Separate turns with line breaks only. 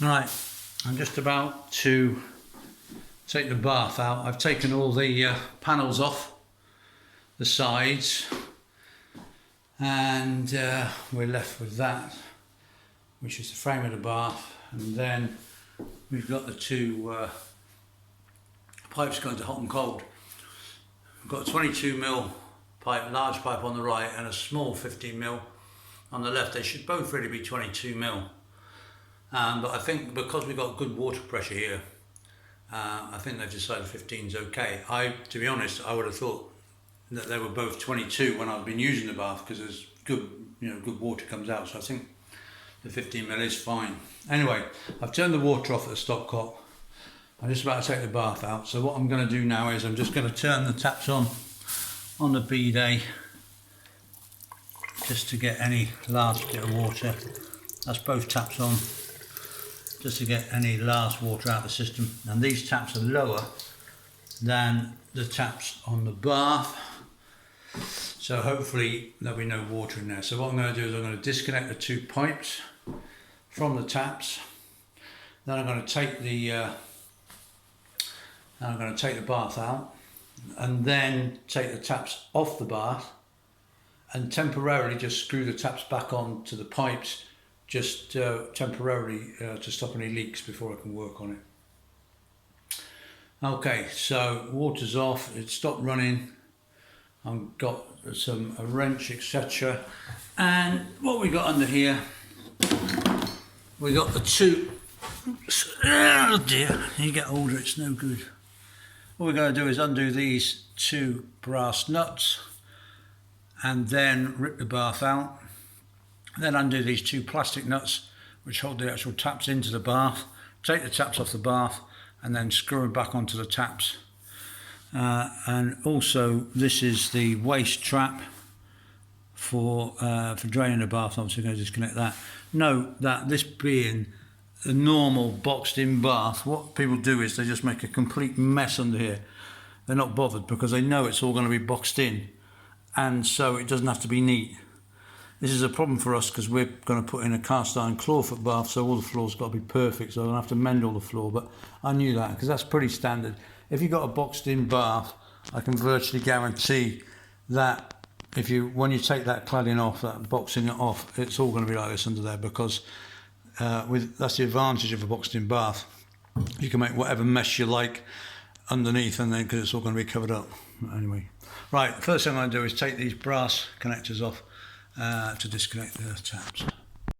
Right, I'm just about to take the bath out. I've taken all the panels off the sides, and we're left with that, which is the frame of the bath, and then we've got the two pipes going to hot and cold. We've got a 22mm pipe, large pipe on the right, and a small 15mm on the left. They should both really be 22mm. But I think because we've got good water pressure here, I think they've decided 15 is okay. To be honest, I would have thought that they were both 22 when I've been using the bath, because there's good, good water comes out. So I think the 15mm is fine. Anyway, I've turned the water off at the stopcock. I'm just about to take the bath out. So what I'm going to do now is I'm just going to turn the taps on the bidet, just to get any last bit of water. That's both taps on, just to get any last water out of the system. And these taps are lower than the taps on the bath, so hopefully there'll be no water in there. So what I'm going to do is I'm going to disconnect the two pipes from the taps. Then I'm going to take the bath out, and then take the taps off the bath, and temporarily just screw the taps back on to the pipes, just temporarily to stop any leaks before I can work on it. Okay, so water's off, it stopped running. I've got a wrench, etc. And what we got under here, we got the two, oh dear, you get older, it's no good. What we're going to do is undo these two brass nuts, and then rip the bath out. Then undo these two plastic nuts which hold the actual taps into the bath, take the taps off the bath, and then screw them back onto the taps. And also this is the waste trap for draining the bath. Obviously going to disconnect that. Note that this being a normal boxed in bath, what people do is they just make a complete mess under here. They're not bothered because they know it's all going to be boxed in, and so it doesn't have to be neat. This is a problem for us because we're going to put in a cast iron clawfoot bath, so all the floor's got to be perfect, so I'm going to have to mend all the floor. But I knew that because that's pretty standard. If you've got a boxed in bath, I can virtually guarantee that when you take that cladding off, that boxing it off, it's all going to be like this under there, because that's the advantage of a boxed in bath. You can make whatever mess you like underneath, and then because it's all going to be covered up. Anyway, right, first thing I'm going to do is take these brass connectors off to disconnect the taps.